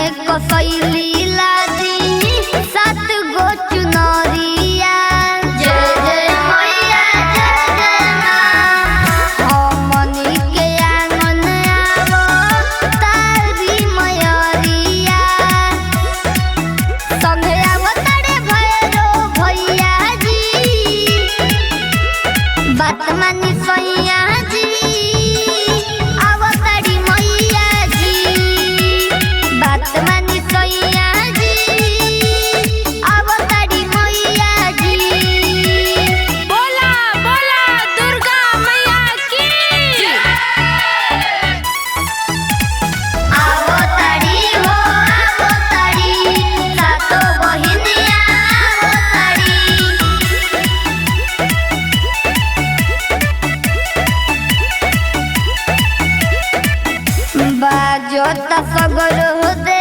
कसैली लादी 7 गो चुनरिया। जय जय मैया जय जय माँ। हमनी के आंगन आवो तारी मयरिया। संगे आवो तारे भैरो भैया जी। बात मानी सैया जी। आवो तारी मैया जी। बात मानी सैया जी। आवो तारी मैया जी। बोला बोला दुर्गा मैया की। आवो तारी हो आवो तारी। सातो बहिनिया आवो तारी। बाजो त सगर हो दे